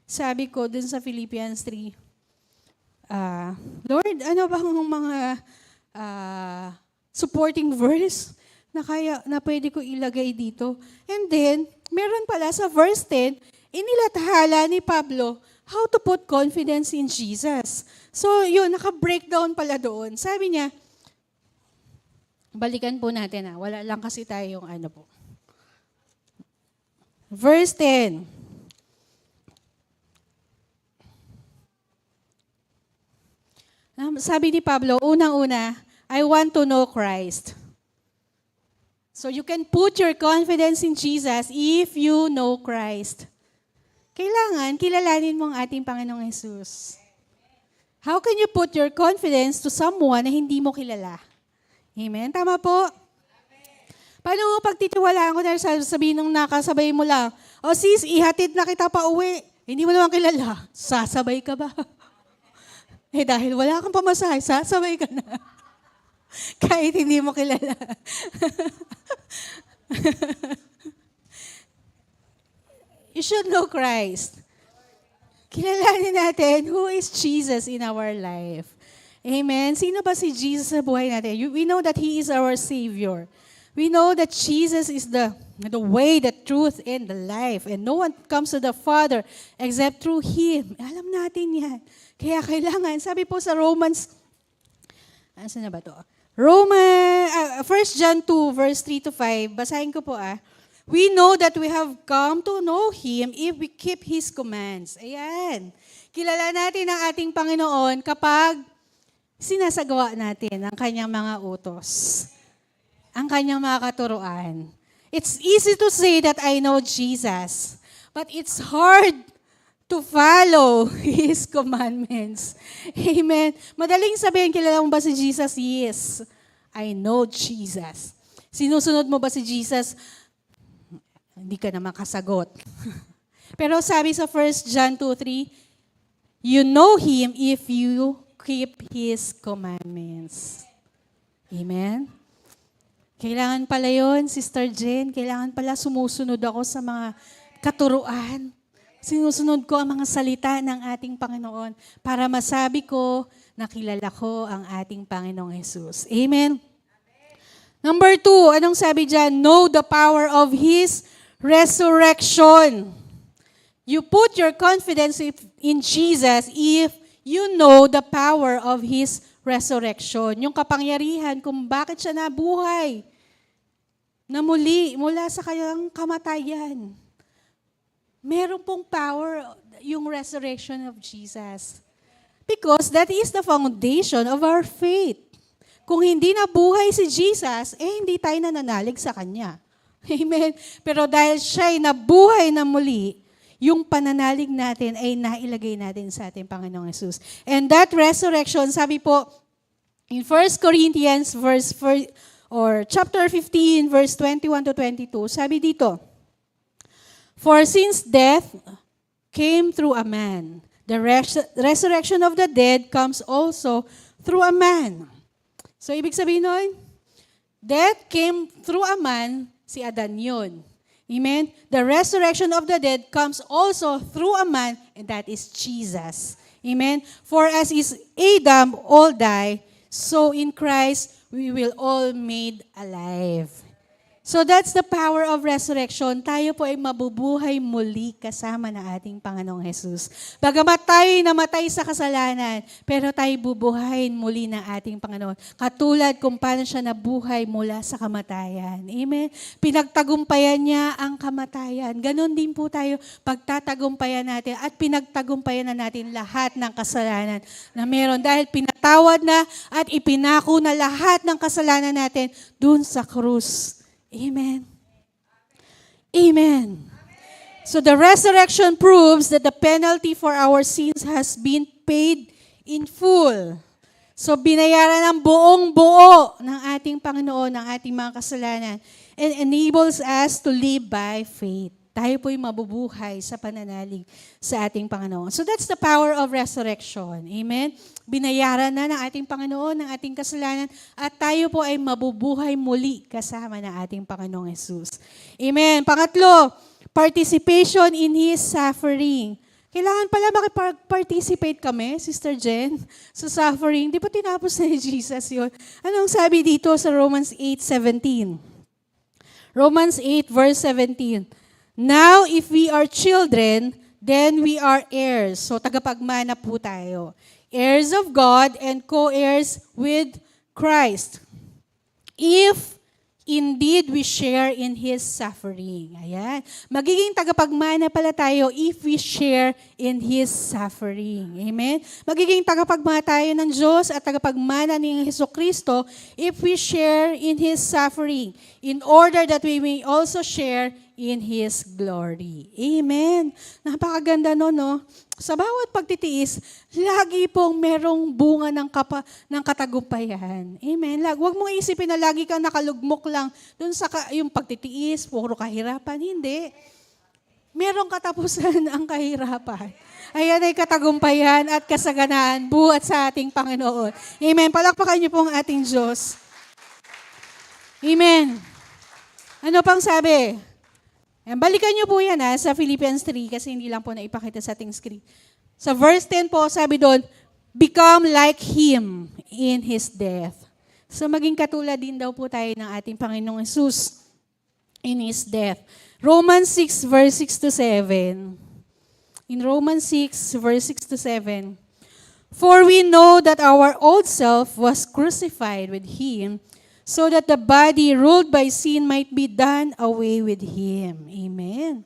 sabi ko dun sa Philippians 3, Lord, ano bang mga supporting verse na pwede ko ilagay dito? And then, meron pala sa verse 10, inilathala ni Pablo, how to put confidence in Jesus. So, yun, naka-breakdown pala doon. Sabi niya, balikan po natin wala lang kasi tayo yung ano po. Verse 10. Sabi ni Pablo, unang-una, I want to know Christ. So you can put your confidence in Jesus if you know Christ. Kailangan kilalanin mo ang ating Panginoong Jesus. How can you put your confidence to someone na hindi mo kilala? Amen? Tama po? Paano mo pagtitiwalaan ko dahil sabihin nung nakasabay mo lang, sis, ihatid na kita pa uwi. Hindi mo naman kilala. Sasabay ka ba? Dahil wala kang pamasahe, sasabay ka na. Kahit hindi mo kilala. You should know Christ. Kilalanin natin who is Jesus in our life. Amen? Sino ba si Jesus sa buhay natin? We know that He is our Savior. We know that Jesus is the way, the truth, and the life. And no one comes to the Father except through Him. Alam natin yan. Kaya kailangan, sabi po sa Romans, saan na ba to? 1 John 2, verse 3 to 5, basahin ko po We know that we have come to know Him if we keep His commands. Ayan. Kilala natin ang ating Panginoon kapag sinasagawa natin ang Kanyang mga utos. Ang Kanyang mga katuruan. It's easy to say that I know Jesus, but it's hard to follow His commandments. Amen. Madaling sabihin, kilala mo ba si Jesus? Yes. I know Jesus. Sinusunod mo ba si Jesus? Hindi ka na makasagot. Pero sabi sa 1 John 2:3, you know Him if you keep His commandments. Amen? Kailangan pala yun, Sister Jen, kailangan pala sumusunod ako sa mga katuruan. Sinusunod ko ang mga salita ng ating Panginoon para masabi ko na kilala ko ang ating Panginoong Jesus. Amen? Number 2, anong sabi dyan? Know the power of His resurrection. You put your confidence in Jesus if you know the power of His resurrection. Yung kapangyarihan kung bakit siya nabuhay na muli mula sa kanyang kamatayan. Meron pong power yung resurrection of Jesus. Because that is the foundation of our faith. Kung hindi nabuhay si Jesus, hindi tayo nananalig sa Kanya. Amen. Pero dahil siya'y nabuhay na muli, yung pananalig natin ay nailagay natin sa ating Panginoong Jesus. And that resurrection, sabi po, in 1 Corinthians chapter 15, verse 21 to 22, sabi dito, for since death came through a man, the resurrection of the dead comes also through a man. So, ibig sabihin nun, death came through a man, si Adan yun. Amen? The resurrection of the dead comes also through a man, and that is Jesus. Amen? For as is Adam all die, so in Christ, we will all made alive. So that's the power of resurrection. Tayo po ay mabubuhay muli kasama na ating Panginoong Jesus. Bagamat tayo'y namatay sa kasalanan, pero tayo bubuhayin muli ng ating Panginoon. Katulad kung paano siya nabuhay mula sa kamatayan. Amen? Pinagtagumpayan niya ang kamatayan. Ganon din po tayo pagtatagumpayan natin at pinagtagumpayan na natin lahat ng kasalanan na meron. Dahil pinatawad na at ipinako na lahat ng kasalanan natin dun sa krus. Amen. Amen. So the resurrection proves that the penalty for our sins has been paid in full. So binayaran ng buong-buo ng ating Panginoon ang ating mga kasalanan and enables us to live by faith. Tayo po'y mabubuhay sa pananalig sa ating Panginoon. So that's the power of resurrection. Amen? Binayaran na ng ating Panginoon ng ating kasalanan at tayo po ay mabubuhay muli kasama ng ating Panginoong Jesus. Amen. Pangatlo, participation in His suffering. Kailangan pala makipag-participate kami, Sister Jen, sa suffering. Di ba tinapos na ni Jesus yun? Anong sabi dito sa Romans 8:17? Romans 8 verse 17. Now, if we are children, then we are heirs. So, tagapagmana po tayo. Heirs of God and co-heirs with Christ. If indeed we share in His suffering. Ayan. Magiging tagapagmana pala tayo if we share in His suffering. Amen? Magiging tagapagmana tayo ng Diyos at tagapagmana ni Jesucristo if we share in His suffering in order that we may also share in His glory. Amen. Napakaganda no? Sa bawat pagtitiis, lagi pong merong bunga ng katagumpayan. Amen. Huwag mong isipin na lagi kang nakalugmok lang dun sa yung pagtitiis, puro kahirapan. Hindi. Merong katapusan ang kahirapan. Ayan ay katagumpayan at kasaganaan buhat sa ating Panginoon. Amen. Palakpakan niyo po ang ating Diyos. Amen. Ano pang sabi? Balikan niyo po yan sa Philippians 3 kasi hindi lang po naipakita sa ating screen. Sa verse 10 po, sabi doon, become like Him in His death. So maging katulad din daw po tayo ng ating Panginoong Jesus in His death. Romans 6 verse 6 to 7. In Romans 6 verse 6 to 7, for we know that our old self was crucified with Him, so that the body ruled by sin might be done away with Him. Amen.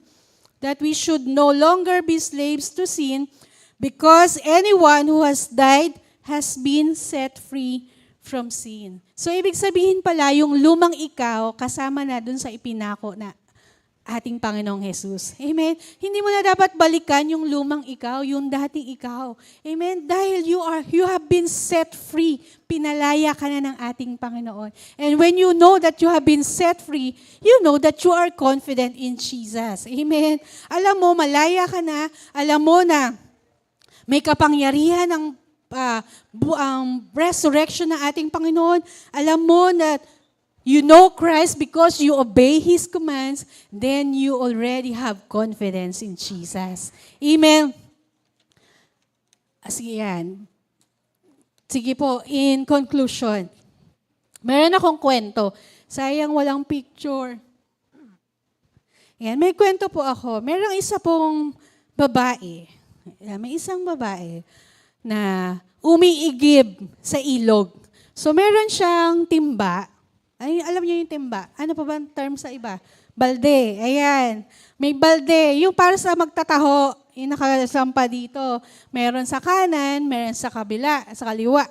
That we should no longer be slaves to sin, because anyone who has died has been set free from sin. So, ibig sabihin pala, yung lumang ikaw, kasama na dun sa ipinako na ating Panginoong Jesus. Amen? Hindi mo na dapat balikan yung lumang ikaw, yung dating ikaw. Amen? Dahil you have been set free. Pinalaya ka na ng ating Panginoon. And when you know that you have been set free, you know that you are confident in Jesus. Amen? Alam mo, malaya ka na. Alam mo na may kapangyarihan ng resurrection ng ating Panginoon. Alam mo na you know Christ because you obey His commands, then you already have confidence in Jesus. Amen? Sige yan. Sige po, in conclusion, meron akong kwento. Sayang walang picture. Yan, may kwento po ako. Merong isa pong babae. May isang babae na umiigib sa ilog. So meron siyang timba. Ay, alam niyo yung timba. Ano pa ba ang term sa iba? Balde. Ayan. May balde. Yung para sa magtataho, yung nakasampa dito. Meron sa kanan, meron sa kabila, sa kaliwa.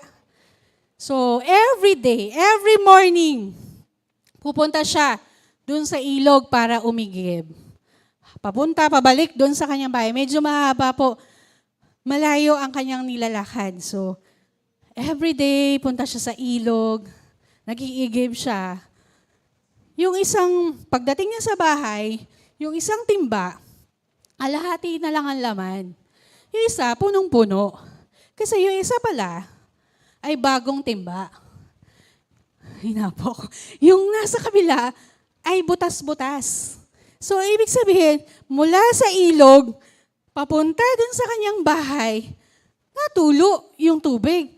So, every day, every morning, pupunta siya dun sa ilog para umigib. Papunta, pabalik dun sa kanyang bahay. Medyo mahaba po. Malayo ang kanyang nilalakad. So, every day, punta siya sa ilog. Nag-iigib siya. Yung pagdating niya sa bahay, yung isang timba, alahati na lang ang laman. Yung isa, punong-puno. Kasi yung isa pala, ay bagong timba. Hinapok. Yung nasa kabila, ay butas-butas. So, ibig sabihin, mula sa ilog, papunta dun sa kanyang bahay, natulo yung tubig.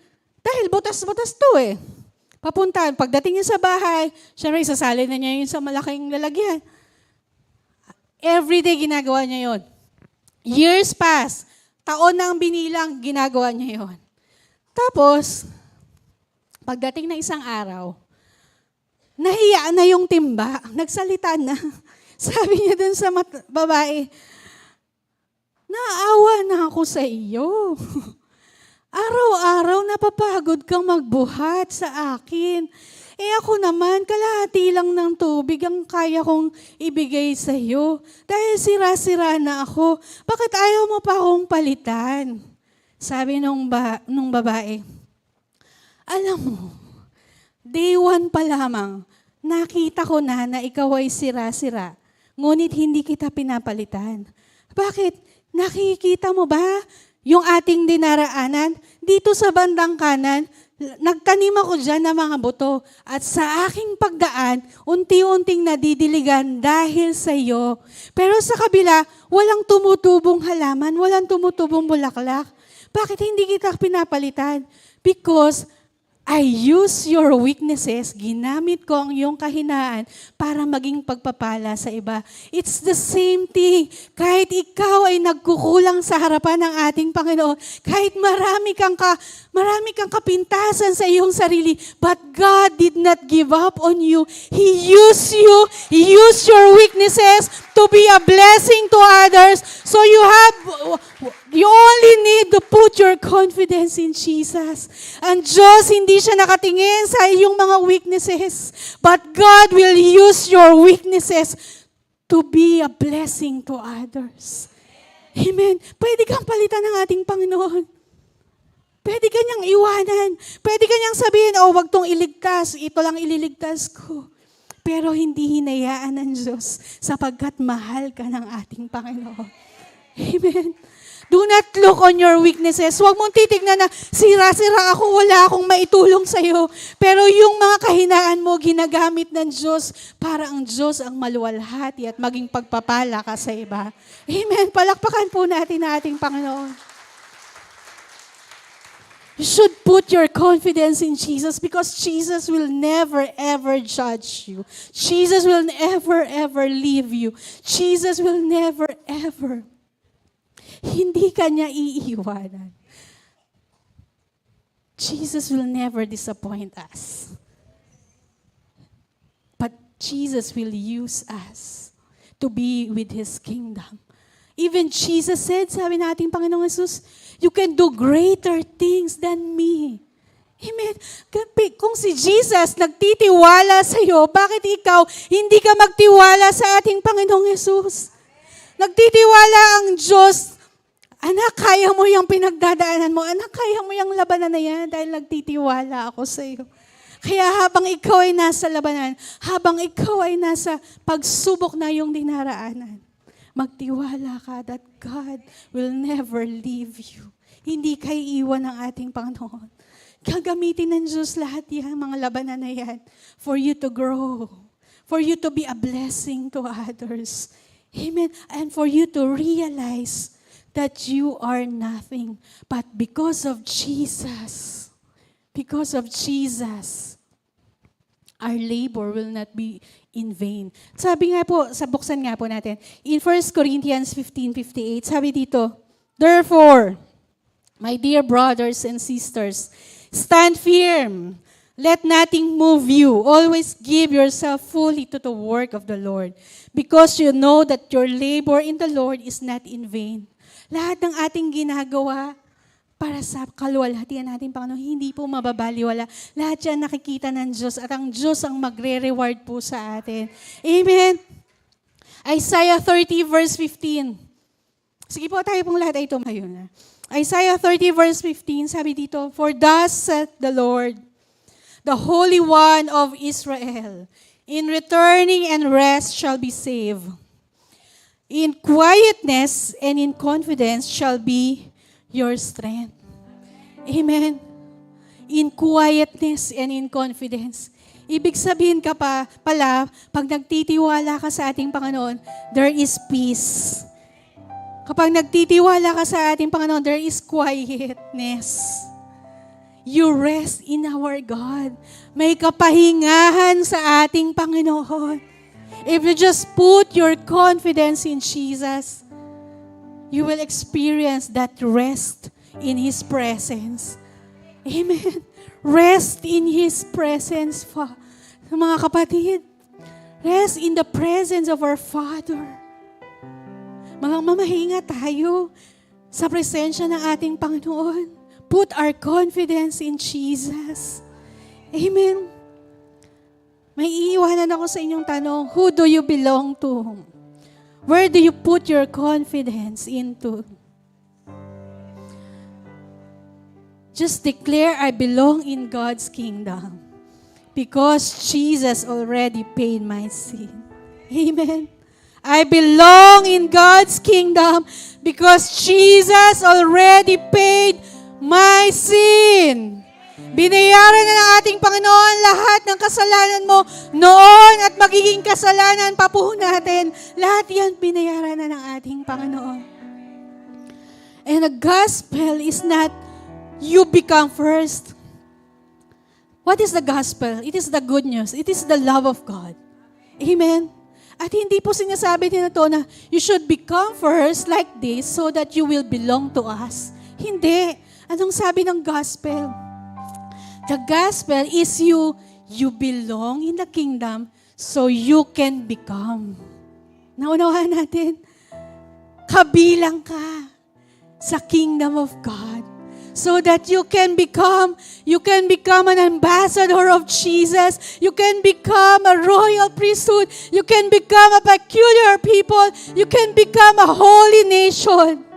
Dahil butas-butas to eh. Papunta, pagdating niya sa bahay, syempre isasali na niya yun sa malaking lalagyan. Everyday ginagawa niya yun. Years pass. Taon na ang binilang, ginagawa niya yun. Tapos, pagdating na isang araw, nahiya na yung timba. Nagsalita na. Sabi niya dun sa babae, naawa na ako sa iyo. Araw-araw napapagod kang magbuhat sa akin. Ako naman, kalahati lang ng tubig ang kaya kong ibigay sa iyo. Dahil sira-sira na ako, bakit ayaw mo pa akong palitan? Sabi nung babae, alam mo, day one pa lamang, nakita ko na ikaw ay sira-sira, ngunit hindi kita pinapalitan. Bakit? Nakikita mo ba yung ating dinaraanan? Dito sa bandang kanan, nagtanim ako dyan ng mga buto. At sa aking pagdaan, unti-unting nadidiligan dahil sa iyo. Pero sa kabila, walang tumutubong halaman, walang tumutubong bulaklak. Bakit hindi kita pinapalitan? Because I use your weaknesses, ginamit ko ang iyong kahinaan para maging pagpapala sa iba. It's the same thing. Kahit ikaw ay nagkukulang sa harapan ng ating Panginoon, kahit marami kang kapintasan sa iyong sarili, but God did not give up on you. He used you, He used your weaknesses to be a blessing to others. So you only need to put your confidence in Jesus. Ang Diyos, hindi siya nakatingin sa iyong mga weaknesses, but God will use your weaknesses to be a blessing to others. Amen. Pwede kang palitan ng ating Panginoon. Pwede ka niyang iwanan. Pwede ka niyang sabihin, wag tong iligtas, ito lang ililigtas ko. Pero hindi hinayaan ng Diyos sapagkat mahal ka ng ating Panginoon. Amen. Do not look on your weaknesses. Huwag mong titignan na sira-sira ako, wala akong maitulong sa iyo. Pero yung mga kahinaan mo, ginagamit ng Diyos para ang Diyos ang maluwalhati at maging pagpapala ka sa iba. Amen. Palakpakan po natin na ating Panginoon. You should put your confidence in Jesus because Jesus will never ever judge you. Jesus will never ever leave you. Jesus will never ever. Hindi ka niya iiwanan. Jesus will never disappoint us. But Jesus will use us to be with His kingdom. Even Jesus said, sabi nating Panginoong Jesus, you can do greater things than me. Amen. Kung si Jesus nagtitiwala sa iyo, bakit ikaw hindi ka magtiwala sa ating Panginoong Jesus? Nagtitiwala ang Diyos. Anak, kaya mo yung pinagdadaanan mo. Anak, kaya mo yung labanan na yan dahil nagtitiwala ako sa iyo. Kaya habang ikaw ay nasa labanan, habang ikaw ay nasa pagsubok na yung dinaraanan, magtiwala ka that God will never leave you. Hindi ka iiwan ng ating Panginoon. Gagamitin ng Diyos lahat yan, mga labanan na yan, for you to grow, for you to be a blessing to others. Amen. And for you to realize that you are nothing, but because of Jesus, our labor will not be in vain. Sabi nga po, buksan nga po natin, in 1 Corinthians 15:58, sabi dito, therefore, my dear brothers and sisters, stand firm. Let nothing move you. Always give yourself fully to the work of the Lord, because you know that your labor in the Lord is not in vain. Lahat ng ating ginagawa para sa kaluwalhatian natin, Panginoon, hindi po mababaliwala. Lahat yan nakikita ng Diyos at ang Diyos ang magre-reward po sa atin. Amen. Isaiah 30 verse 15. Sige po, tayo pong lahat ay tumayo na. Isaiah 30 verse 15, sabi dito, for thus saith the Lord, the Holy One of Israel, in returning and rest shall be saved. In quietness and in confidence shall be your strength. Amen. In quietness and in confidence. Ibig sabihin ka pala, pag nagtitiwala ka sa ating Panginoon, there is peace. Kapag nagtitiwala ka sa ating Panginoon, there is quietness. You rest in our God. May kapahingahan sa ating Panginoon. If you just put your confidence in Jesus, you will experience that rest in His presence. Amen. Rest in His presence, mga kapatid. Rest in the presence of our Father. Mamahinga tayo sa presensya ng ating Panginoon. Put our confidence in Jesus. Amen. May iiwanan ako sa inyong tanong, who do you belong to? Where do you put your confidence into? Just declare, I belong in God's kingdom because Jesus already paid my sin. Amen. I belong in God's kingdom because Jesus already paid my sin. Binayaran na ng ating Panginoon lahat ng kasalanan mo noon at magiging kasalanan pa po natin. Lahat yan binayaran na ng ating Panginoon. And the gospel is not you become first. What is the gospel? It is the good news. It is the love of God. Amen. At hindi po sinasabi din ito na you should become first like this so that you will belong to us. Hindi. Anong sabi ng gospel? The gospel is you belong in the kingdom so you can become. Naunawahan natin, kabilang ka sa kingdom of God so that you can become an ambassador of Jesus. You can become a royal priesthood. You can become a peculiar people. You can become a holy nation.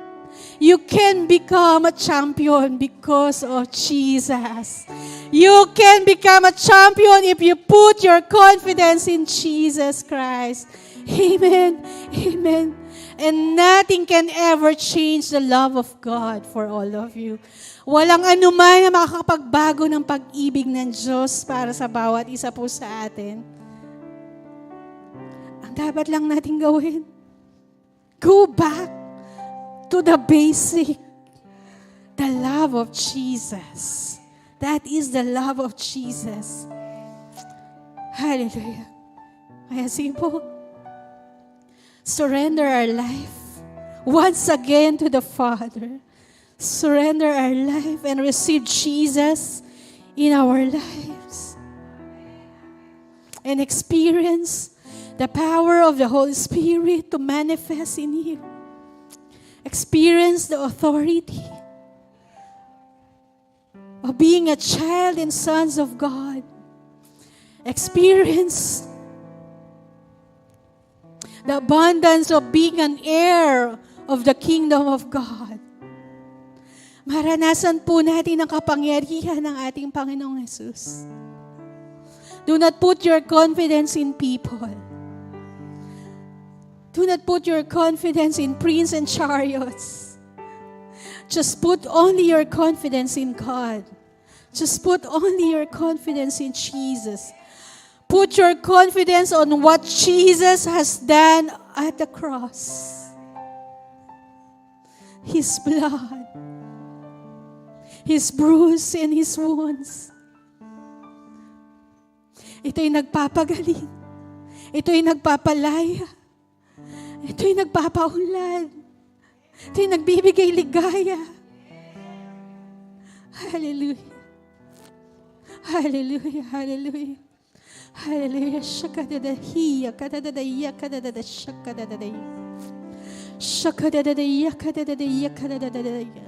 You can become a champion because of Jesus. You can become a champion if you put your confidence in Jesus Christ. Amen. Amen. And nothing can ever change the love of God for all of you. Walang anuman na makakapagbago ng pag-ibig ng Diyos para sa bawat isa po sa atin. Ang dapat lang natin gawin, go back to the basic, the love of Jesus. That is the love of Jesus. Hallelujah. Kaya sige po, surrender our life once again to the Father. Surrender our life and receive Jesus in our lives. And experience the power of the Holy Spirit to manifest in you. Experience the authority of being a child and sons of God. Experience the abundance of being an heir of the kingdom of God. Maranasan po natin ang kapangyarihan ng ating Panginoong Jesus. Do not put your confidence in people. Do not put your confidence in prince and chariots. Just put only your confidence in God. Just put only your confidence in Jesus. Put your confidence on what Jesus has done at the cross. His blood, His bruise and His wounds. Ito'y nagpapagaling. Ito'y nagpapalaya. Ito'y nagpapaunlad. Ito'y nagbibigay ligaya. Hallelujah. Hallelujah. Hallelujah. Hallelujah. Shakadadahiya. Kadadadaya. Kadadada. Shakadadadaya. Shakadadadaya. Kadadadaya. Kadadadadaya.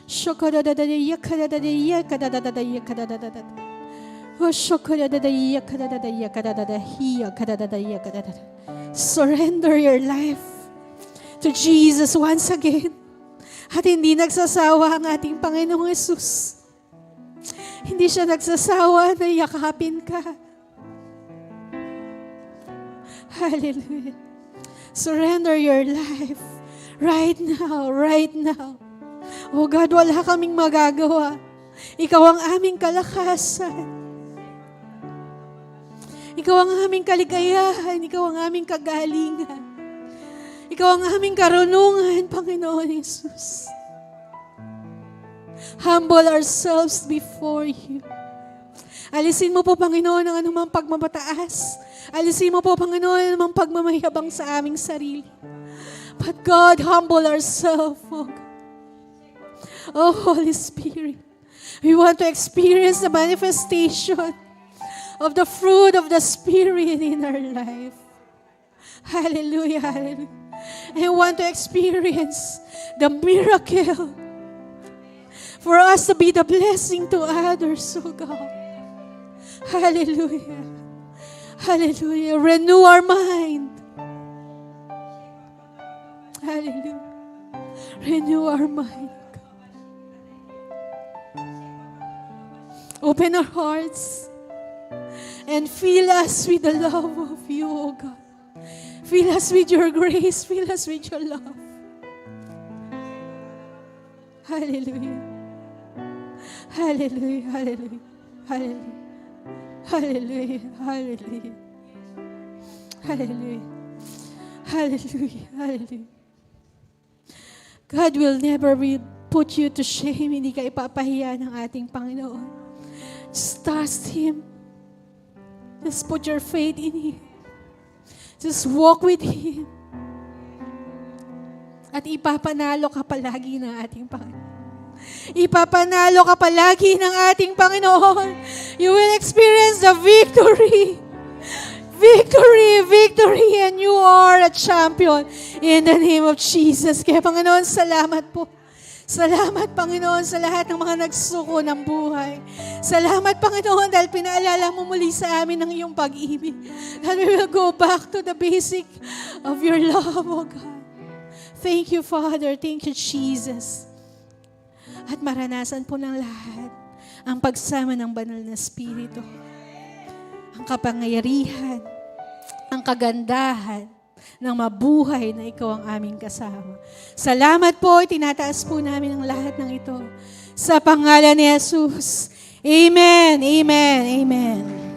Shakadadadaya. Kadadadaya. Kadadadadaya. Kadadadadaya. Oh, shakadadadaya. Kadadadaya. Kadadadahiya. Kadadadaya. Kadadadadaya. Surrender your life to Jesus once again. At hindi nagsasawa ang ating Panginoong Jesus. Hindi siya nagsasawa na yakapin ka. Hallelujah. Surrender your life right now, right now. Oh God, wala kaming magagawa. Ikaw ang aming kalakasan. Ikaw ang aming kaligayahan. Ikaw ang aming kagalingan. Ikaw ang aming karunungan, Panginoon Jesus. humble ourselves before you. Alisin mo po, Panginoon, ang anumang pagmamataas. Alisin mo po, Panginoon, ang anumang pagmamayabang sa aming sarili. But God, humble ourselves, oh God. Oh, Holy Spirit, we want to experience the manifestation of the fruit of the Spirit in our life. Hallelujah, hallelujah. And want to experience the miracle for us to be the blessing to others, oh God. Hallelujah. Hallelujah. Renew our mind. Hallelujah. Renew our mind. Open our hearts and fill us with the love of you, oh God. Fill us with your grace. Fill us with your love. Hallelujah. Hallelujah. Hallelujah. Hallelujah. Hallelujah. Hallelujah. Hallelujah. Hallelujah. Hallelujah. God will never put you to shame. Hindi ka ipapahiya ng ating Panginoon. Just trust Him. Just put your faith in Him. Just walk with Him. At ipapanalo ka palagi ng ating Panginoon. Ipapanalo ka palagi ng ating Panginoon. You will experience the victory. Victory, victory, and you are a champion in the name of Jesus. Kaya Panginoon, salamat po. Salamat, Panginoon, sa lahat ng mga nagsuko ng buhay. Salamat, Panginoon, dahil pinaalala mo muli sa amin ng iyong pag-ibig. That we will go back to the basic of your love, oh God. Thank you, Father. Thank you, Jesus. At maranasan po ng lahat ang pagsama ng banal na Espiritu. Ang kapangyarihan, ang kagandahan, ng mabuhay na ikaw ang aming kasama. Salamat po, itinataas po namin ang lahat ng ito. Sa pangalan ni Jesus. Amen, amen, amen.